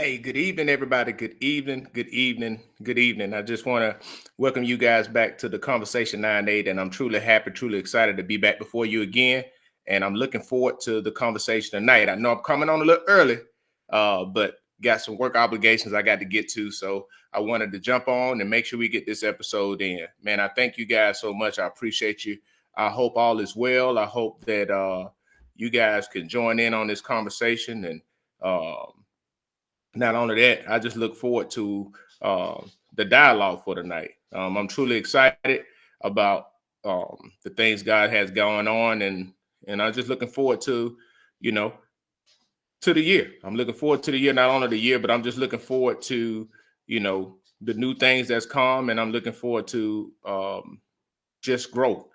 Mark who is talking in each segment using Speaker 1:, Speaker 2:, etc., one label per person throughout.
Speaker 1: Hey, good evening, everybody. Good evening, good evening, good evening. I just want to welcome you guys back to the Conversation 9-8, and I'm truly happy, truly excited to be back before you again. And I'm looking forward to the conversation tonight. I know I'm coming on a little early, but got some work obligations I got to get to. So I wanted to jump on and make sure we get this episode in. Man, I thank you guys so much. I appreciate you. I hope all is well. I hope that you guys can join in on this conversation and not only that, I just look forward to the dialogue for tonight. I'm truly excited about the things God has going on, and I'm just looking forward to, you know, to the year. I'm looking forward to the year, not only the year, but I'm just looking forward to, the new things that's come, and I'm looking forward to just growth.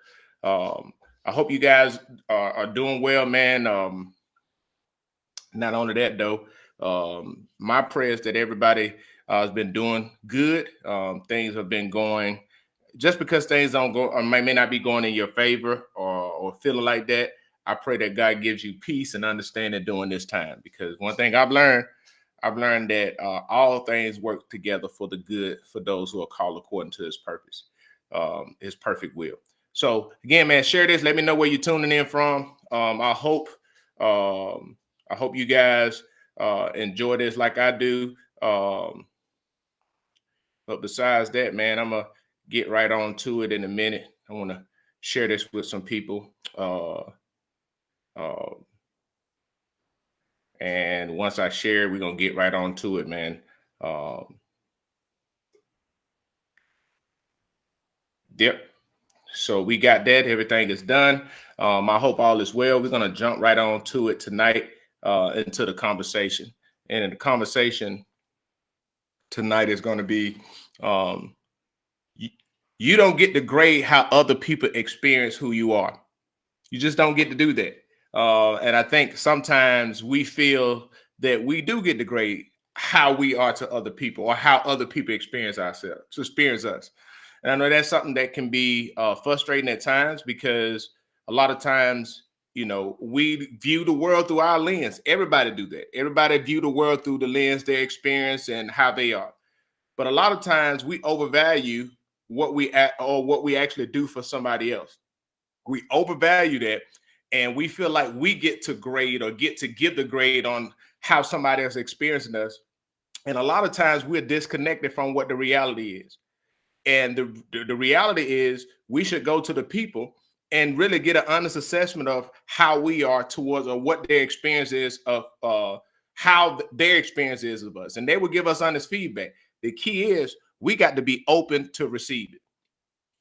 Speaker 1: Um, I hope you guys are doing well, man. Not only that, though, my prayers that everybody has been doing good. Things have been going just because things don't go or may not be going in your favor or feeling like that. I pray that God gives you peace and understanding during this time because one thing I've learned that all things work together for the good for those who are called according to His purpose, His perfect will. So again, man, share this. Let me know where you're tuning in from. Um, I hope you guys enjoy this like I do. But besides that, man, I'm gonna get right on to it in a minute. I want to share this with some people. Uh, and once I share it, we're gonna get right on to it, man. Um, yep. So we got that. Everything is done. I hope all is well. We're gonna jump right on to it tonight into the conversation. And in the conversation tonight is going to be um, you, you don't get to grade how other people experience who you are. You just don't get to do that. And I think sometimes we feel that we do get to grade how we are to other people or how other people experience us. And I know that's something that can be frustrating at times because a lot of times, we view the world through our lens. Everybody do that. Everybody view the world through the lens they experience and how they are. But a lot of times we overvalue what we actually do for somebody else. We overvalue that, and we feel like we get to grade or get to give the grade on how somebody else experiencing us. And a lot of times we're disconnected from what the reality is. And the reality is we should go to the people and really get an honest assessment of how we are towards or what their experience is of how their experience is of us. And they will give us honest feedback. The key is we got to be open to receive it.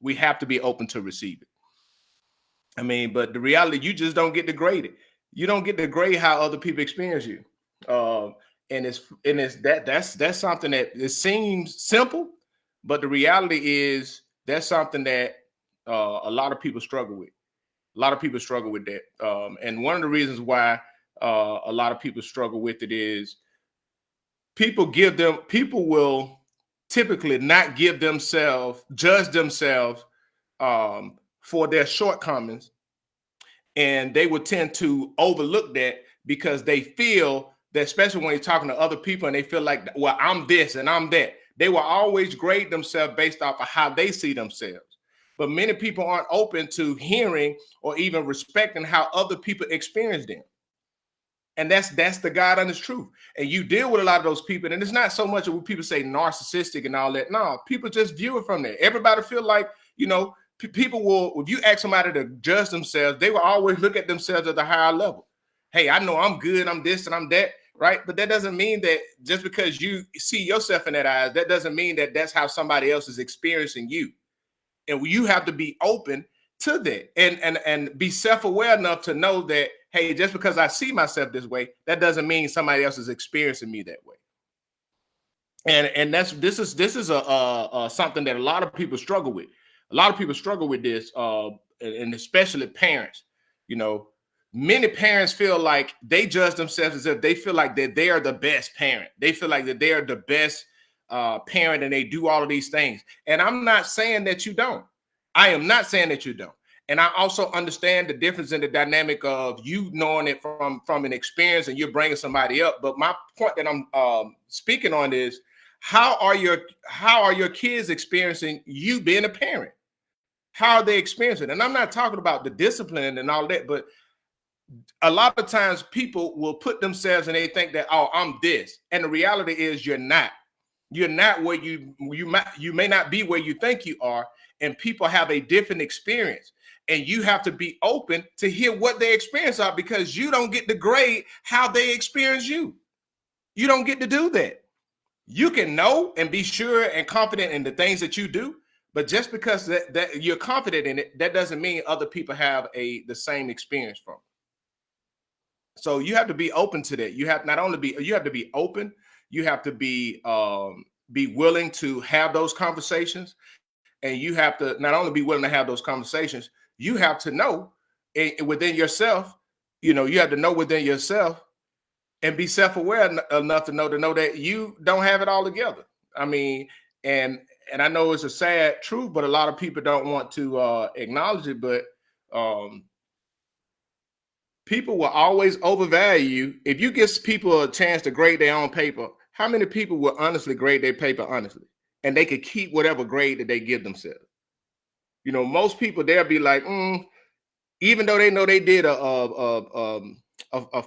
Speaker 1: We have to be open to receive it. I mean, but the reality, you just don't get to grade it. You don't get to grade how other people experience you. Um, and it's that's something that it seems simple, but the reality is that's something that a lot of people struggle with. A lot of people struggle with that, and one of the reasons why a lot of people struggle with it is people will typically not give themselves judge themselves for their shortcomings, and they would tend to overlook that because they feel that, especially when you're talking to other people and they feel like, well, I'm this and I'm that, they will always grade themselves based off of how they see themselves. But many people aren't open to hearing or even respecting how other people experience them. And that's the God honest truth. And you deal with a lot of those people, and it's not so much of what people say narcissistic and all that. No, people just view it from there. Everybody feel like, people will, if you ask somebody to judge themselves, they will always look at themselves at the higher level. Hey, I know I'm good, I'm this and I'm that, right? But that doesn't mean that just because you see yourself in that eyes, that doesn't mean that that's how somebody else is experiencing you. And you have to be open to that and be self-aware enough to know that, hey, just because I see myself this way, that doesn't mean somebody else is experiencing me that way. And this is a something that a lot of people struggle with. A lot of people struggle with this, and especially parents. You know, many parents feel like they judge themselves as if they feel like that they are the best parent. They feel like that they are the best parent, and they do all of these things. And I'm not saying that you don't. I am not saying that you don't. And I also understand the difference in the dynamic of you knowing it from an experience and you're bringing somebody up. But my point that I'm speaking on is how are your kids experiencing you being a parent? How are they experiencing? And I'm not talking about the discipline and all that, but a lot of times people will put themselves and they think that, oh, I'm this. And the reality is you're not. You're not where you may not be where you think you are, and people have a different experience. And you have to be open to hear what their experience are, because you don't get to grade how they experience you. You don't get to do that. You can know and be sure and confident in the things that you do, but just because that you're confident in it, that doesn't mean other people have the same experience from it. So you have to be open to that. You have to be open. You have to be willing to have those conversations, and you have to not only be willing to have those conversations, you have to know within yourself. You have to know within yourself and be self-aware enough to know that you don't have it all together. I mean, and I know it's a sad truth, but a lot of people don't want to acknowledge it. But people will always overvalue. If you give people a chance to grade their own paper, how many people will honestly grade their paper honestly? And they could keep whatever grade that they give themselves. Most people, they'll be like, even though they know they did a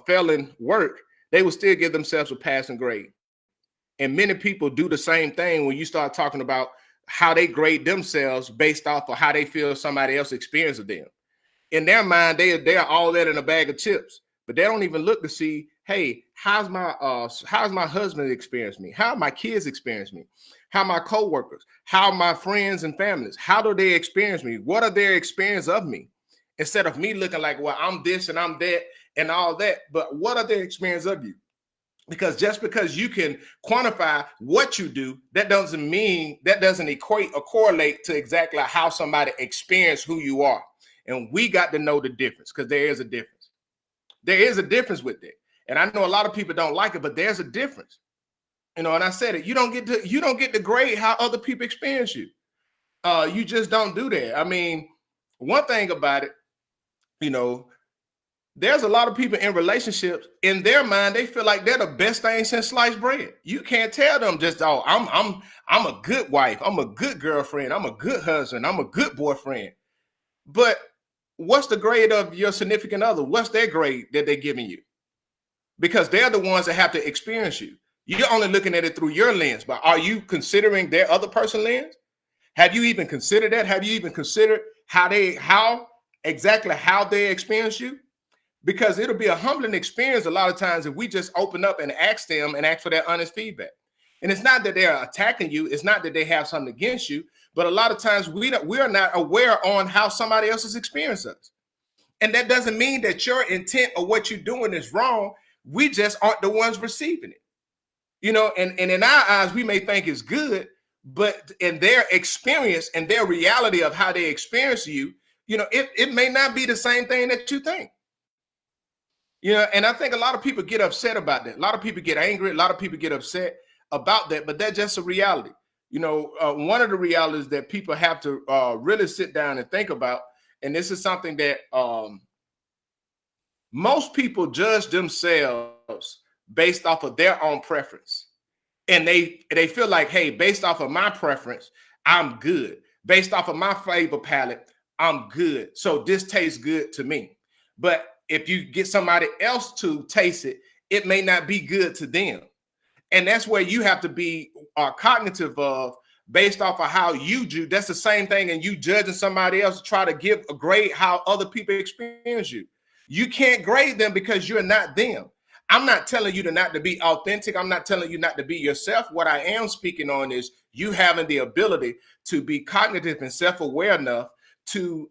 Speaker 1: failing work, they will still give themselves a passing grade. And many people do the same thing when you start talking about how they grade themselves based off of how they feel somebody else experiences them. In their mind, they are all that in a bag of chips, but they don't even look to see, hey, how's my husband experience me? How my kids experience me? How my coworkers? How my friends and families? How do they experience me? What are their experience of me? Instead of me looking like, well, I'm this and I'm that and all that, but what are their experience of you? Because just because you can quantify what you do, that doesn't equate or correlate to exactly how somebody experiences who you are. And we got to know the difference, because there is a difference. There is a difference with it. And I know a lot of people don't like it, but there's a difference. And I said it, you don't get to grade how other people experience you. You just don't do that. I mean, one thing about it, there's a lot of people in relationships, in their mind, they feel like they're the best thing since sliced bread. You can't tell them just, oh, I'm a good wife, I'm a good girlfriend, I'm a good husband, I'm a good boyfriend. But what's the grade of your significant other? What's their grade that they're giving you? Because they're the ones that have to experience you. You're only looking at it through your lens, but are you considering their other person lens? Have you even considered that? Have you even considered how exactly they experience you? Because it'll be a humbling experience a lot of times if we just open up and ask them and ask for their honest feedback. And it's not that they're attacking you. It's not that they have something against you. But a lot of times we are not aware on how somebody else has experienced us. And that doesn't mean that your intent or what you're doing is wrong. We just aren't the ones receiving it. And in our eyes, we may think it's good, but in their experience and their reality of how they experience you, it may not be the same thing that you think. And I think a lot of people get upset about that. A lot of people get angry. A lot of people get upset about that, but that's just a reality. One of the realities that people have to really sit down and think about, and this is something that most people judge themselves based off of their own preference. And they feel like, hey, based off of my preference, I'm good. Based off of my flavor palette, I'm good. So this tastes good to me. But if you get somebody else to taste it, it may not be good to them. And that's where you have to be cognitive of, based off of how you do. That's the same thing, and you judging somebody else to try to give a grade how other people experience you. You can't grade them because you're not them. I'm not telling you not to be authentic. I'm not telling you not to be yourself. What I am speaking on is you having the ability to be cognitive and self-aware enough to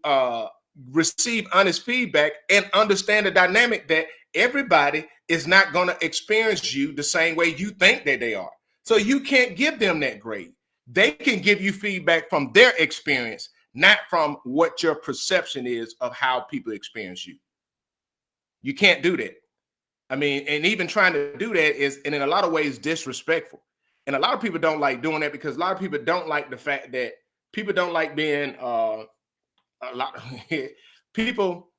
Speaker 1: receive honest feedback and understand the dynamic that everybody is not going to experience you the same way you think that they are. So you can't give them that grade. They can give you feedback from their experience, not from what your perception is of how people experience you. You can't do that. I mean, and even trying to do that is, and in a lot of ways, disrespectful. And a lot of people don't like doing that because a lot of people don't like the fact that people don't like being a lot people.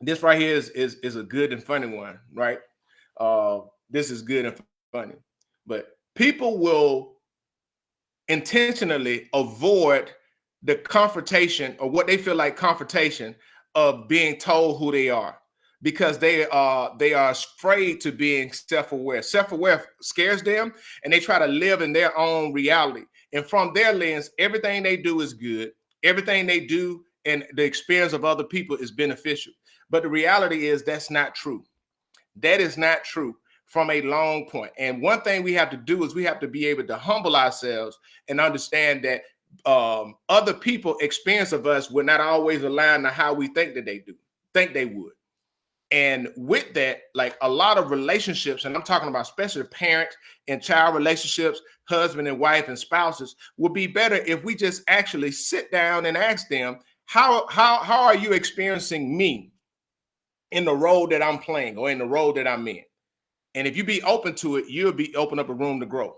Speaker 1: This right here is a good and funny one, right? This is good and funny, but people will intentionally avoid the confrontation or what they feel like confrontation of being told who they are because they are afraid to being self-aware. Self-aware scares them and they try to live in their own reality. And from their lens, everything they do is good. Everything they do and the experience of other people is beneficial. But the reality is that's not true. That is not true from a long point. And one thing we have to do is we have to be able to humble ourselves and understand that other people experience of us will not always align to how we think that think they would. And with that, like a lot of relationships, and I'm talking about especially parent and child relationships, husband and wife and spouses, would be better if we just actually sit down and ask them, how are you experiencing me in the role that I'm playing or in the role that I'm in? And if you be open to it, you'll be open up a room to grow.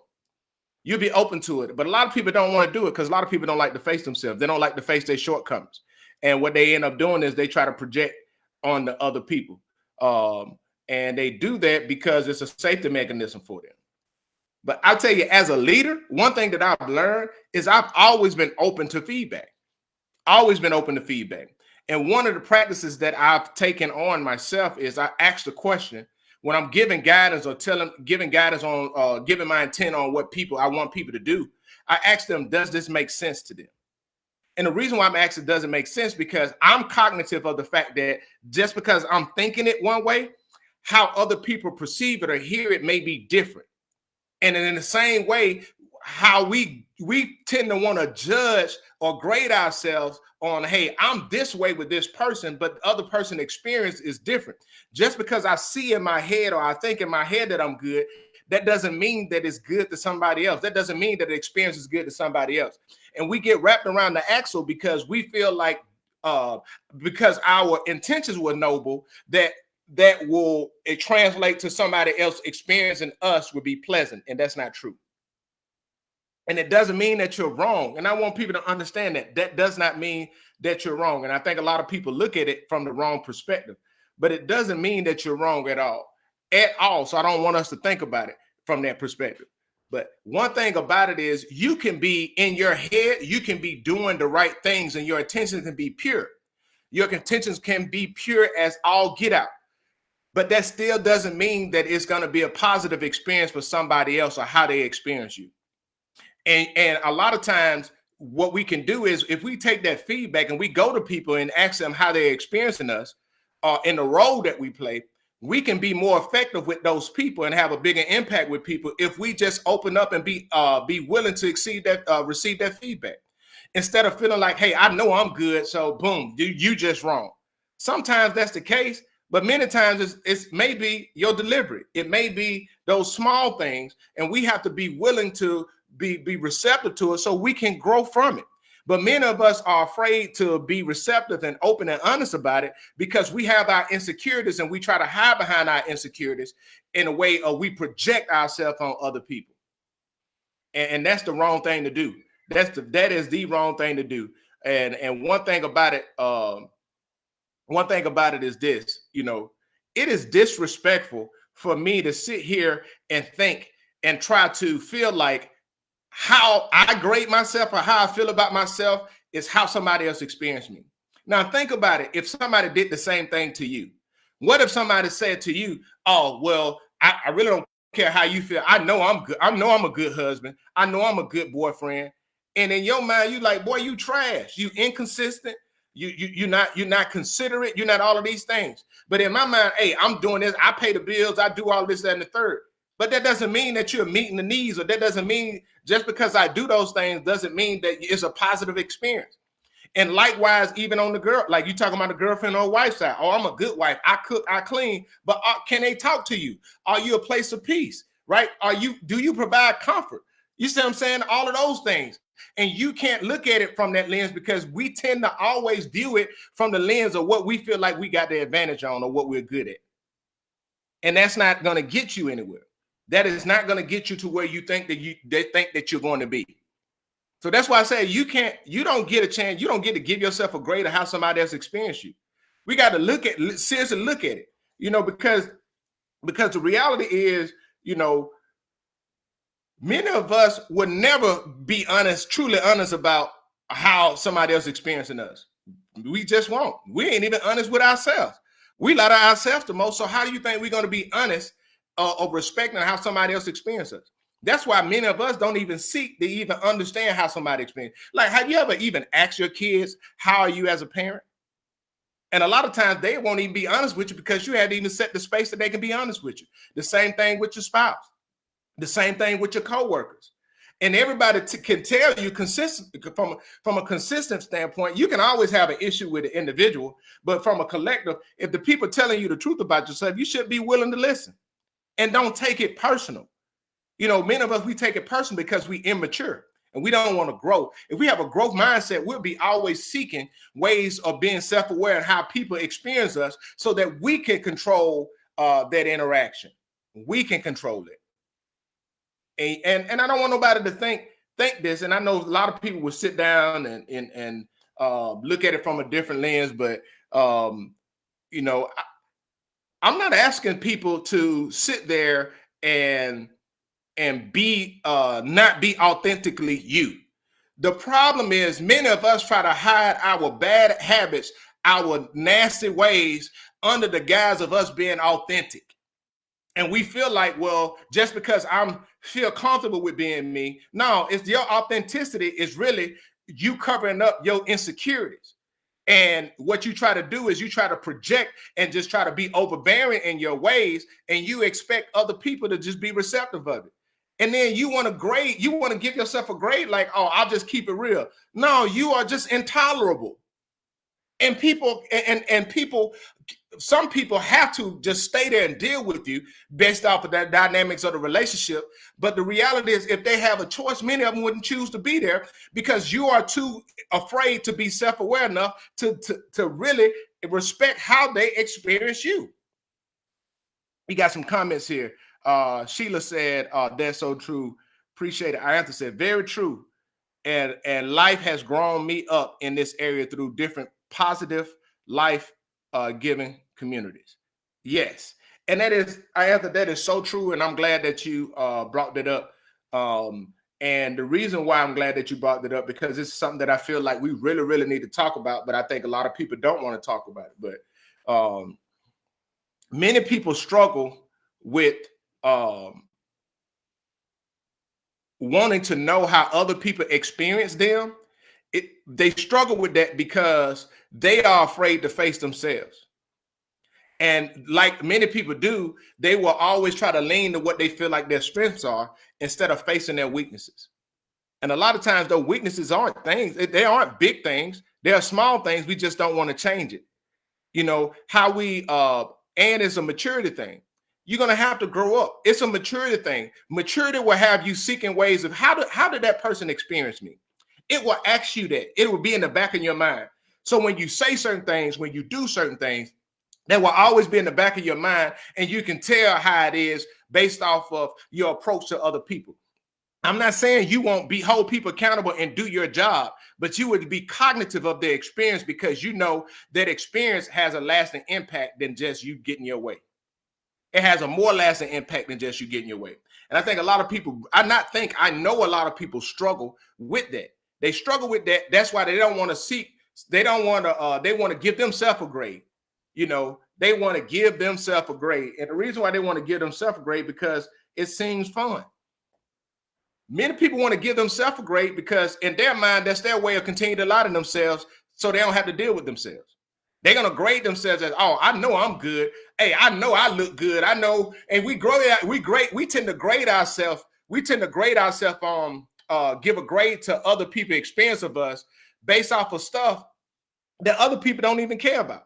Speaker 1: You'll be open to it. But a lot of people don't want to do it because a lot of people don't like to face themselves. They don't like to face their shortcomings. And what they end up doing is they try to project on the other people. And they do that because it's a safety mechanism for them. But I'll tell you, as a leader, one thing that I've learned is I've always been open to feedback. Always been open to feedback. And one of the practices that I've taken on myself is I ask the question when I'm giving guidance or giving guidance on giving my intent on what I want people to do. I ask them, does this make sense to them? And the reason why I'm asking does it make sense because I'm cognitive of the fact that just because I'm thinking it one way, how other people perceive it or hear it may be different. And in the same way, how we tend to want to judge or grade ourselves on, hey, I'm this way with this person, but the other person experience is different. Just because I see in my head or I think in my head that I'm good, that doesn't mean that it's good to somebody else. That doesn't mean that the experience is good to somebody else. And we get wrapped around the axle because we feel like because our intentions were noble, that will translate to somebody else experiencing us would be pleasant. And that's not true. And it doesn't mean that you're wrong. And I want people to understand that that does not mean that you're wrong. And I think a lot of people look at it from the wrong perspective, but it doesn't mean that you're wrong at all. So I don't want us to think about it from that perspective. But one thing about it is you can be in your head, you can be doing the right things and your intentions can be pure. Your intentions can be pure as all get out. But that still doesn't mean that it's going to be a positive experience for somebody else or how they experience you. And a lot of times what we can do is if we take that feedback and we go to people and ask them how they're experiencing us in the role that we play, we can be more effective with those people and have a bigger impact with people if we just open up and be willing to receive that feedback instead of feeling like, hey, I know I'm good, so boom, you just wrong. Sometimes that's the case, but many times it's maybe your delivery. It may be those small things, and we have to be willing to be receptive to it so we can grow from it. But many of us are afraid to be receptive and open and honest about it because we have our insecurities and we try to hide behind our insecurities in a way of we project ourselves on other people. And that's the wrong thing to do. That is the wrong thing to do. And one thing about it is this, it is disrespectful for me to sit here and think and try to feel like how I grade myself or how I feel about myself is how somebody else experienced me. Now think about it. If somebody did the same thing to you, what if somebody said to you, oh, well, I really don't care how you feel. I know I'm good. I know I'm a good husband. I know I'm a good boyfriend. And in your mind, you like, boy, you trash. You inconsistent. You're not considerate. You're not all of these things. But in my mind, hey, I'm doing this. I pay the bills. I do all this, that, and the third. But that doesn't mean that you're meeting the needs, or that doesn't mean just because I do those things doesn't mean that it's a positive experience. And likewise, even on the girl, like you talking about the girlfriend or wife side. Oh, I'm a good wife. I cook, I clean. But can they talk to you? Are you a place of peace? Right? Do you provide comfort? You see what I'm saying? All of those things. And you can't look at it from that lens because we tend to always view it from the lens of what we feel like we got the advantage on or what we're good at. And that's not going to get you anywhere. That is not going to get you to where you think that they think that you're going to be. So that's why I say you don't get a chance, you don't get to give yourself a grade of how somebody else experienced you. We got to seriously look at it, because the reality is, many of us would never be honest, truly honest about how somebody else experiencing us. We just won't. We ain't even honest with ourselves. We lie to ourselves the most. So how do you think we're going to be honest or respecting how somebody else experiences us? That's why many of us don't even seek to even understand how somebody experiences. Like, have you ever even asked your kids, how are you as a parent? And a lot of times they won't even be honest with you because you haven't even set the space that they can be honest with you. The same thing with your spouse. The same thing with your coworkers. And everybody can tell you consistent from a consistent standpoint. You can always have an issue with the individual, but from a collective, if the people telling you the truth about yourself, you should be willing to listen and don't take it personal. Many of us, we take it personal because we immature and we don't want to grow. If we have a growth mindset, we'll be always seeking ways of being self-aware and how people experience us so that we can control that interaction. We can control it. And I don't want nobody to think this. And I know a lot of people will sit down and look at it from a different lens, but I'm not asking people to sit there and be not be authentically you. The problem is many of us try to hide our bad habits, our nasty ways under the guise of us being authentic. And we feel like, well, just because I feel comfortable with being me, no, it's your authenticity is really you covering up your insecurities. And what you try to do is you try to project and just try to be overbearing in your ways, and you expect other people to just be receptive of it. And then you want to give yourself a grade like, oh, I'll just keep it real. No, you are just intolerable. And some people have to just stay there and deal with you based off of that dynamics of the relationship. But the reality is, if they have a choice, many of them wouldn't choose to be there because you are too afraid to be self-aware enough to really respect how they experience you. We got some comments here. Sheila said, that's so true. Appreciate it. Iantha said, very true. And life has grown me up in this area through different positive life giving communities. Yes. And that is so true. And I'm glad that you brought that up. And the reason why I'm glad that you brought that up, because it's something that I feel like we really, really need to talk about, but I think a lot of people don't want to talk about it. But many people struggle with wanting to know how other people experience them. They struggle with that because they are afraid to face themselves. And like many people do, they will always try to lean to what they feel like their strengths are instead of facing their weaknesses. And a lot of times those weaknesses aren't things, they aren't big things. They are small things. We just don't want to change it. How we, and it's a maturity thing. You're going to have to grow up. It's a maturity thing. Maturity will have you seeking ways of how did that person experience me? It will ask you that. It will be in the back of your mind. So when you say certain things, when you do certain things, that will always be in the back of your mind, and you can tell how it is based off of your approach to other people. I'm not saying you won't hold people accountable and do your job, but you would be cognitive of their experience because you know that experience has a lasting impact than just you getting your way. It has a more lasting impact than just you getting your way. And I think a lot of people, I know a lot of people struggle with that. They struggle with that. That's why they don't want to seek. They want to give themselves a grade. They want to give themselves a grade. And the reason why they want to give themselves a grade because it seems fun. Many people want to give themselves a grade because in their mind, that's their way of continuing to lie to themselves so they don't have to deal with themselves. They're going to grade themselves as, oh, I know I'm good. Hey, I know I look good. I know. And we tend to grade ourselves. We tend to grade ourselves on, give a grade to other people's experience of us based off of stuff that other people don't even care about.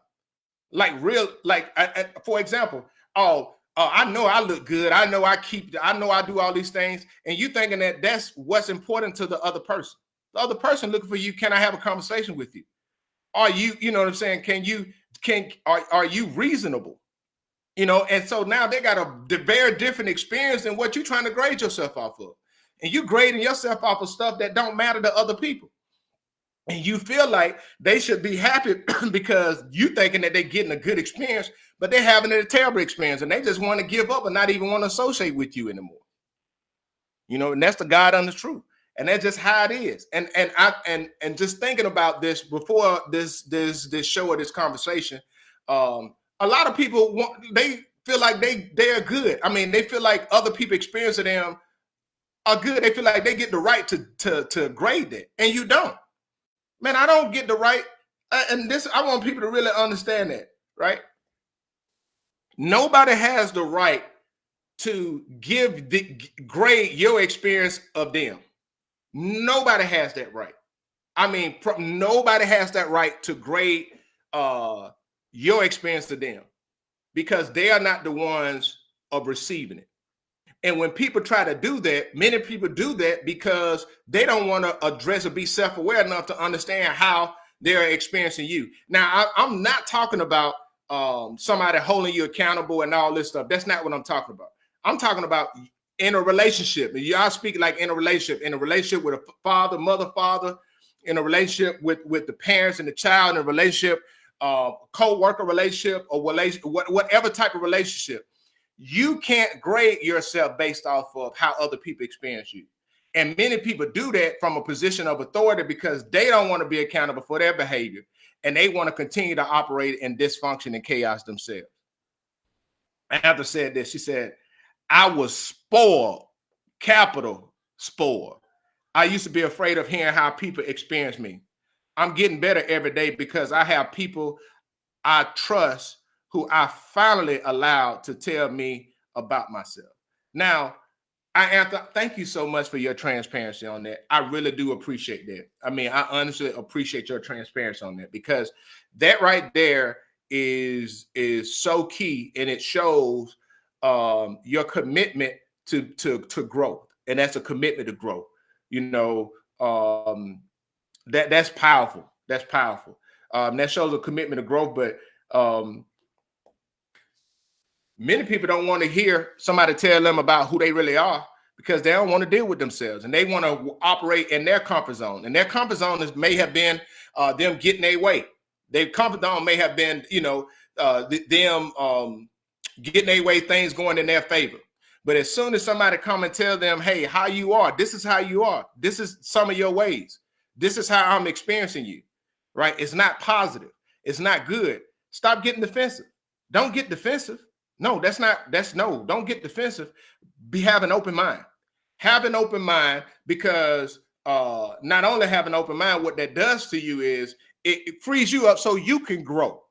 Speaker 1: For example, I know I look good. I know I do all these things. And you thinking that that's what's important to the other person. The other person looking for you. Can I have a conversation with you? Are you, you know what I'm saying? Are you reasonable? And so now they got a very different experience than what you're trying to grade yourself off of. and you grading yourself off of stuff that don't matter to other people. And you feel like they should be happy because you thinking that they're getting a good experience, but they're having a terrible experience, and they just want to give up and not even want to associate with you anymore. You know, and that's the God honest truth. And that's just how it is. And just thinking about this before this show or this conversation, a lot of people they feel like they are good. I mean, they feel like other people experiencing them are good. They feel like they get the right to grade that, and you don't. Man, I don't get the right. And this, I want people to really understand that, right? Nobody has the right to grade your experience of them. Nobody has that right. I mean, nobody has that right to grade your experience of them, because they are not the ones of receiving it. And when people try to do that, many people do that because they don't want to address or be self-aware enough to understand how they're experiencing you. Now, I'm not talking about somebody holding you accountable and all this stuff. That's not what I'm talking about. I'm talking about in a relationship. Y'all speak like in a relationship with a father, mother, in a relationship with the parents and the child, in a relationship, co-worker relationship, or whatever type of relationship. You can't grade yourself based off of how other people experience you. And many people do that from a position of authority because they don't want to be accountable for their behavior, and they want to continue to operate in dysfunction and chaos themselves. After said this, she said, I was spoiled, capital spoiled. I used to be afraid of hearing how people experience me. I'm getting better every day because I have people I trust who I finally allowed to tell me about myself. Now, Anthony, thank you so much for your transparency on that. I really do appreciate that. I mean, I honestly appreciate your transparency on that, because that right there is so key, and it shows your commitment to growth, and that's a commitment to growth. You know, that's powerful. That's powerful. That shows a commitment to growth, but many people don't want to hear somebody tell them about who they really are, because they don't want to deal with themselves, and they want to operate in their comfort zone. And their comfort zone may have been them getting their way. Their comfort zone may have been, them getting their way, things going in their favor. But as soon as somebody come and tell them, hey, how you are, this is how you are, this is some of your ways, this is how I'm experiencing you, right? It's not positive. It's not good. Stop getting defensive. Don't get defensive. No, don't get defensive. Have an open mind. Have an open mind, because not only have an open mind, what that does to you is it frees you up so you can grow.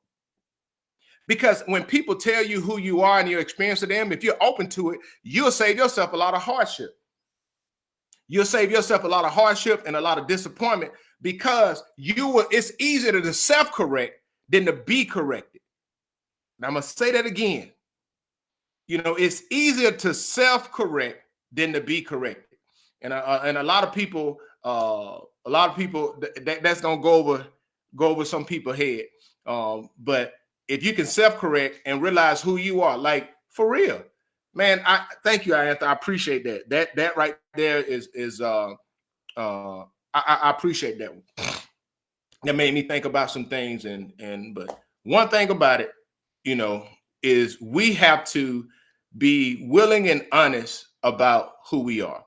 Speaker 1: Because when people tell you who you are and your experience of them, if you're open to it, you'll save yourself a lot of hardship. You'll save yourself a lot of hardship and a lot of disappointment, because it's easier to self-correct than to be corrected. Now, I'm going to say that again. It's easier to self-correct than to be corrected. And a lot of people, that's going to go over some people's head. But if you can self-correct and realize who you are, like, for real, man, I thank you, Anthony. I appreciate that. That right there is I appreciate that one. That made me think about some things, but one thing about it, is we have to be willing and honest about who we are.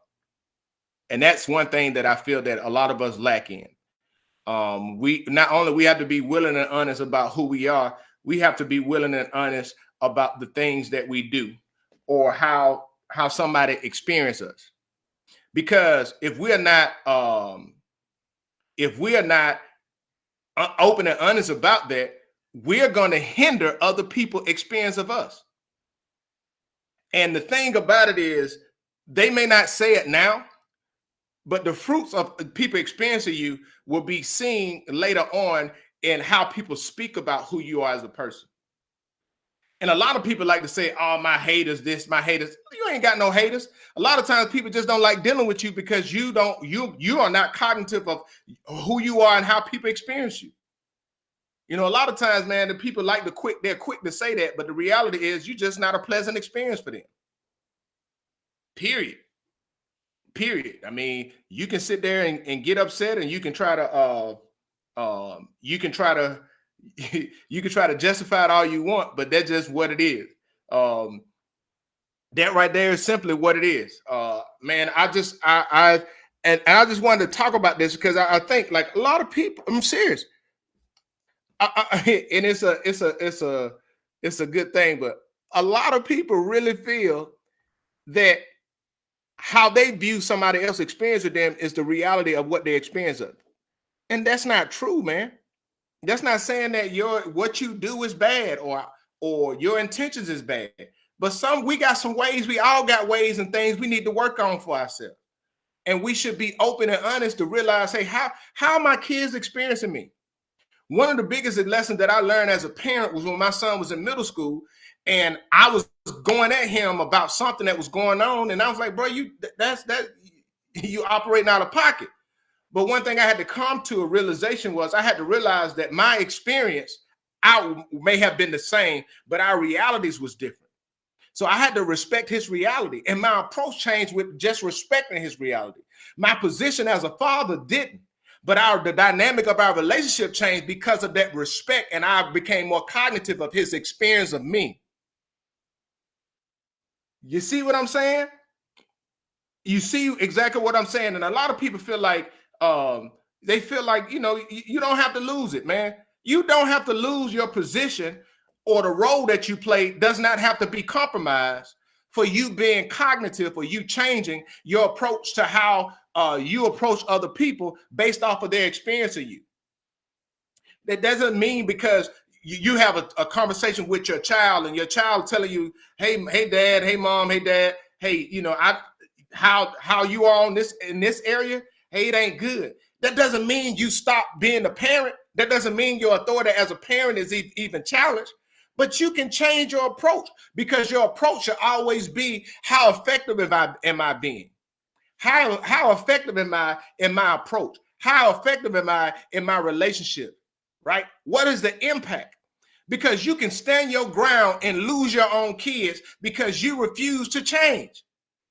Speaker 1: And that's one thing that I feel that a lot of us lack in. We have to be willing and honest about who we are. We have to be willing and honest about the things that we do, or how somebody experiences us. Because if we are not open and honest about that, we're going to hinder other people's experience of us. And the thing about it is, they may not say it now, but the fruits of people experiencing you will be seen later on in how people speak about who you are as a person. And a lot of people like to say, oh, my haters, this, my haters. You ain't got no haters. A lot of times people just don't like dealing with you because you are not cognitive of who you are and how people experience you. A lot of times, man, the people they're quick to say that, but the reality is you're just not a pleasant experience for them. Period. period. I mean, you can sit there and get upset, and you can try to you can try to you can try to justify it all you want, but that's just what it is. That right there is simply what it is. Man, I just I just wanted to talk about this because I think like a lot of people. I'm serious, and it's a good thing, but a lot of people really feel that how they view somebody else's experience with them is the reality of what they experience of, and that's not true, man. That's not saying that your what you do is bad or your intentions is bad. But we got some ways, we all got ways and things we need to work on for ourselves. And we should be open and honest to realize, hey, how are my kids experiencing me? One of the biggest lessons that I learned as a parent was when my son was in middle school and I was going at him about something that was going on. And I was like, bro, you operating out of pocket. But one thing I had to come to a realization was I had to realize that my experience may have been the same, but our realities was different. So I had to respect his reality, and my approach changed with just respecting his reality. My position as a father didn't, but the dynamic of our relationship changed because of that respect, and I became more cognitive of his experience of me. You see what I'm saying? You see exactly what I'm saying, and a lot of people feel like they feel like, you know, you don't have to lose it, man. You don't have to lose your position, or the role that you play does not have to be compromised for you being cognitive or you changing your approach to how you approach other people based off of their experience of you. That doesn't mean because you have a conversation with your child and your child telling you, hey dad, hey mom, hey dad, hey, you know, how you are in this area, hey, it ain't good. That doesn't mean you stop being a parent. That doesn't mean your authority as a parent is even challenged. But you can change your approach, because your approach should always be, how effective am I being? How effective am I in my approach? How effective am I in my relationship? Right? What is the impact? Because you can stand your ground and lose your own kids because you refuse to change.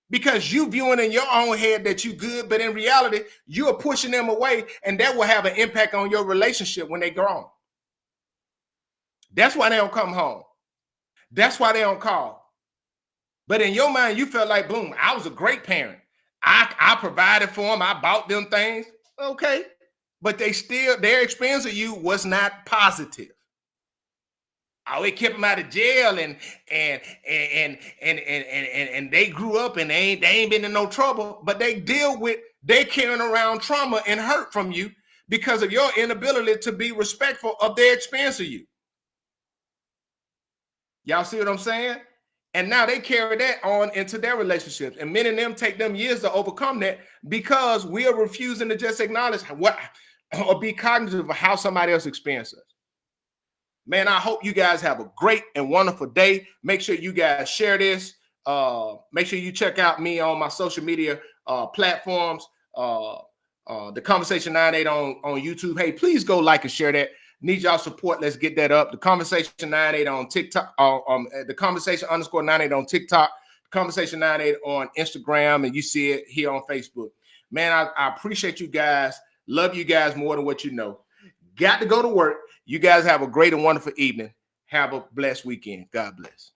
Speaker 1: Because you viewing in your own head that you good, but in reality, you are pushing them away, and that will have an impact on your relationship when they grow. That's why they don't come home. That's why they don't call. But in your mind, you felt like, boom, I was a great parent. I provided for them. I bought them things. Okay. But their experience of you was not positive. Oh, it kept them out of jail, and they grew up and they ain't been in no trouble, but they carrying around trauma and hurt from you because of your inability to be respectful of their experience of you. Y'all see what I'm saying? And now they carry that on into their relationships. And many of them take them years to overcome that because we are refusing to just acknowledge what or be cognizant of how somebody else experiences. Man, I hope you guys have a great and wonderful day. Make sure you guys share this. Make sure you check out me on my social media platforms. The Conversation 98 on YouTube. Hey, please go like and share that. Need y'all support. Let's get that up. The Conversation 98 on TikTok. The Conversation _98 on TikTok. Conversation 98 on Instagram, and you see it here on Facebook. Man, I appreciate you guys. Love you guys more than what you know. Got to go to work. You guys have a great and wonderful evening. Have a blessed weekend. God bless.